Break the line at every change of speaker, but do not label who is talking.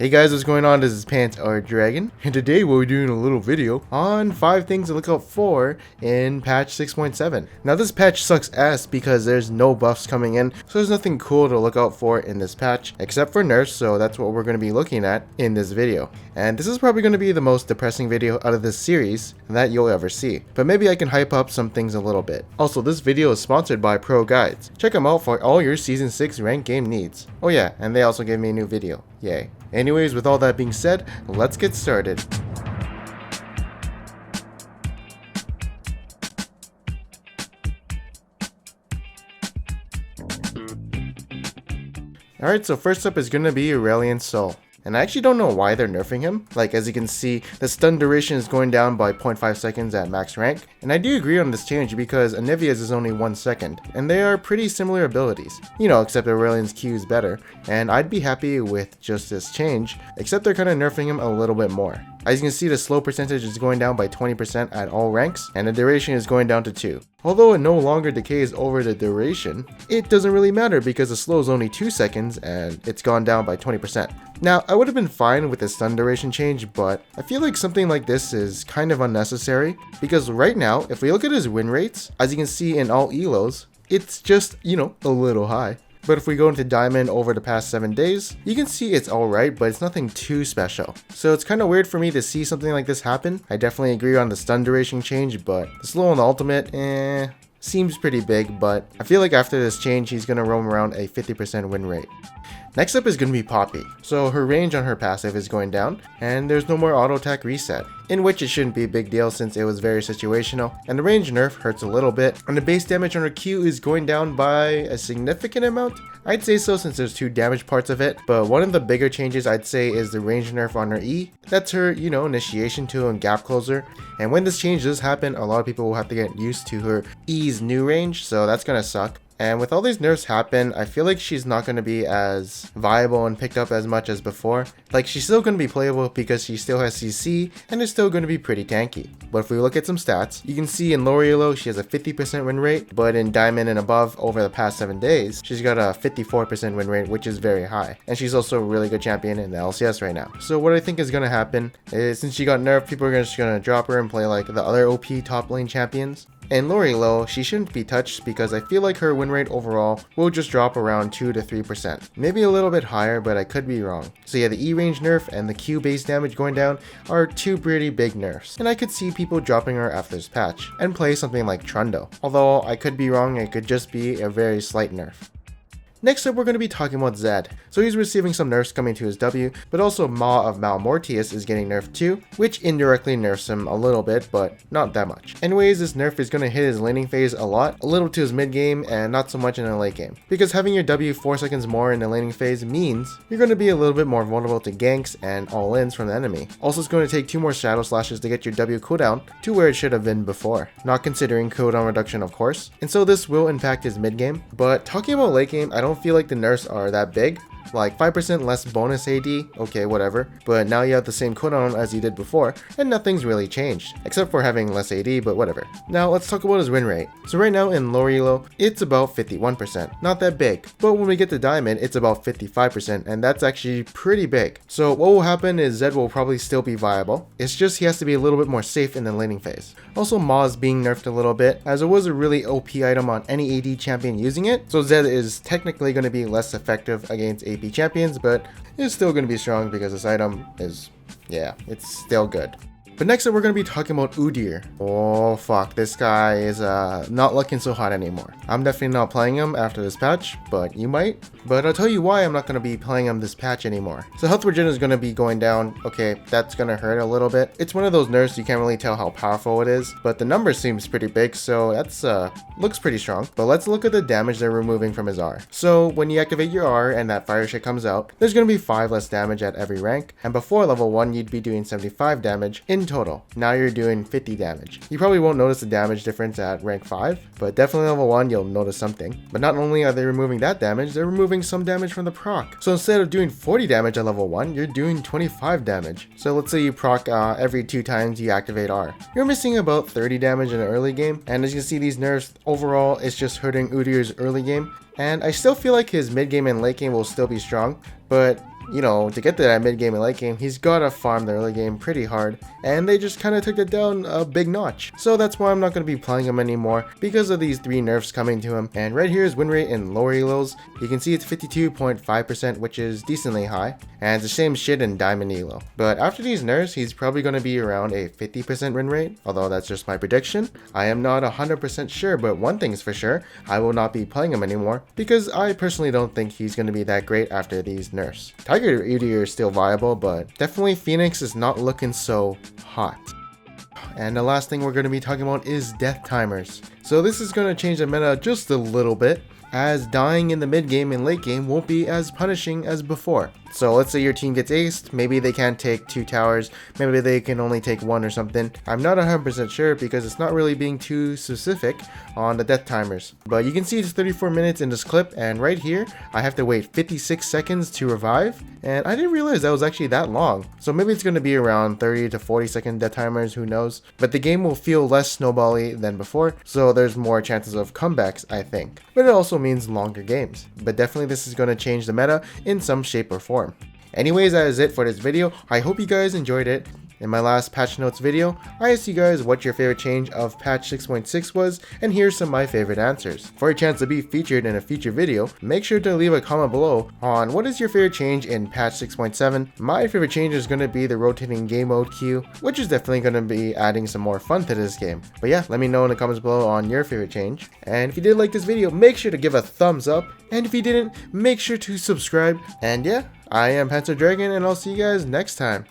Hey guys, what's going on? This is Pants or Dragon, and today we'll be doing a little video on 5 things to look out for in patch 6.7. Now this patch sucks ass because there's no buffs coming in, so there's nothing cool to look out for in this patch, except for nerfs, so that's what we're going to be looking at in this video. And this is probably going to be the most depressing video out of this series that you'll ever see, but maybe I can hype up some things a little bit. Also, this video is sponsored by Pro Guides. Check them out for all your Season 6 ranked game needs. Oh yeah, and they also gave me a new video. Yay. Anyways, with all that being said, let's get started. Alright, so first up is going to be Aurelion Sol. And I actually don't know why they're nerfing him. Like, as you can see, the stun duration is going down by 0.5 seconds at max rank. And I do agree on this change because Anivia's is only 1 second. And they are pretty similar abilities. You know, except Aurelion's Q is better. And I'd be happy with just this change, except they're kind of nerfing him a little bit more. As you can see, the slow percentage is going down by 20% at all ranks, and the duration is going down to 2. Although it no longer decays over the duration, it doesn't really matter because the slow is only 2 seconds and it's gone down by 20%. Now, I would have been fine with the stun duration change, but I feel like something like this is kind of unnecessary because right now, if we look at his win rates, as you can see in all elos, it's just, you know, a little high. But if we go into Diamond over the past 7 days, you can see it's alright, but it's nothing too special. So it's kind of weird for me to see something like this happen. I definitely agree on the stun duration change, but the slow on the ultimate, seems pretty big, but I feel like after this change, he's going to roam around a 50% win rate. Next up is going to be Poppy. So her range on her passive is going down, and there's no more auto attack reset, in which it shouldn't be a big deal since it was very situational, and the range nerf hurts a little bit, and the base damage on her Q is going down by a significant amount. I'd say so since there's 2 damage parts of it, but one of the bigger changes I'd say is the range nerf on her E. That's her, you know, initiation tool and gap closer, and when this change does happen, a lot of people will have to get used to her E's new range, so that's gonna suck. And with all these nerfs happen, I feel like she's not going to be as viable and picked up as much as before. Like, she's still going to be playable because she still has CC and is still going to be pretty tanky. But if we look at some stats, you can see in lower elo she has a 50% win rate, but in Diamond and above over the past 7 days, she's got a 54% win rate, which is very high. And she's also a really good champion in the LCS right now. So what I think is going to happen is since she got nerfed, people are just going to drop her and play like the other OP top lane champions. In lower elo, she shouldn't be touched because I feel like her win rate overall will just drop around 2 to 3%. Maybe a little bit higher, but I could be wrong. So yeah, the E range nerf and the Q base damage going down are 2 pretty big nerfs. And I could see people dropping her after this patch and play something like Trundle. Although I could be wrong, it could just be a very slight nerf. Next up, we're going to be talking about Zed. So he's receiving some nerfs coming to his W, but also Maw of Malmortius is getting nerfed too, which indirectly nerfs him a little bit, but not that much. Anyways, this nerf is going to hit his laning phase a lot, a little to his mid game, and not so much in the late game. Because having your W 4 seconds more in the laning phase means you're going to be a little bit more vulnerable to ganks and all-ins from the enemy. Also, it's going to take 2 more Shadow Slashes to get your W cooldown to where it should have been before, not considering cooldown reduction of course. And so this will impact his mid game, but talking about late game, I don't feel like the nerfs are that big. Like 5% less bonus AD, okay, whatever, but now you have the same cooldown as you did before, and nothing's really changed, except for having less AD, but whatever. Now let's talk about his win rate. So right now in lower elo, it's about 51%, not that big, but when we get to Diamond, it's about 55%, and that's actually pretty big. So what will happen is Zed will probably still be viable, it's just he has to be a little bit more safe in the laning phase. Also, Maw is being nerfed a little bit, as it was a really OP item on any AD champion using it, so Zed is technically going to be less effective against AP champions, but it's still going to be strong because this item is, yeah, it's still good. But next up, we're going to be talking about Udyr. Oh fuck, this guy is not looking so hot anymore. I'm definitely not playing him after this patch, but you might. But I'll tell you why I'm not going to be playing him this patch anymore. So health regen is going to be going down. Okay, that's going to hurt a little bit. It's one of those nerfs you can't really tell how powerful it is, but the number seems pretty big, so that's looks pretty strong. But let's look at the damage they're removing from his R. So when you activate your R and that fire shit comes out, there's going to be 5 less damage at every rank, and before level 1 you'd be doing 75 damage in total. Now you're doing 50 damage. You probably won't notice the damage difference at rank 5, but definitely level 1 you'll notice something. But not only are they removing that damage, they're removing some damage from the proc. So instead of doing 40 damage at level 1, you're doing 25 damage. So let's say you proc every 2 times you activate R. You're missing about 30 damage in the early game, and as you can see, these nerfs overall it's just hurting Udyr's early game. And I still feel like his mid game and late game will still be strong, but you know, to get to that mid game and late game, he's gotta farm the early game pretty hard, and they just kind of took it down a big notch. So that's why I'm not going to be playing him anymore, because of these 3 nerfs coming to him. And right here is win rate in lower elos. You can see it's 52.5%, which is decently high, and it's the same shit in diamond elo. But after these nerfs, he's probably going to be around a 50% win rate, although that's just my prediction. I am not 100% sure, but one thing's for sure, I will not be playing him anymore, because I personally don't think he's going to be that great after these nerfs. Tiger Udyr is still viable, but definitely Phoenix is not looking so hot. And the last thing we're going to be talking about is death timers. So this is going to change the meta just a little bit, as dying in the mid game and late game won't be as punishing as before. So let's say your team gets aced, maybe they can't take 2 towers, maybe they can only take 1 or something. I'm not 100% sure because it's not really being too specific on the death timers. But you can see it's 34 minutes in this clip, and right here I have to wait 56 seconds to revive, and I didn't realize that was actually that long. So maybe it's going to be around 30 to 40 second death timers, who knows. But the game will feel less snowbally than before, so there's more chances of comebacks, I think. But it also means longer games. But definitely this is going to change the meta in some shape or form. Anyways, that is it for this video. I hope you guys enjoyed it. In my last patch notes video, I asked you guys what your favorite change of patch 6.6 was, and here's some of my favorite answers. For a chance to be featured in a future video, make sure to leave a comment below on what is your favorite change in patch 6.7. My favorite change is going to be the rotating game mode queue, which is definitely going to be adding some more fun to this game. But yeah, let me know in the comments below on your favorite change. And if you did like this video, make sure to give a thumbs up. And if you didn't, make sure to subscribe. And yeah, I am Pencil Dragon, and I'll see you guys next time.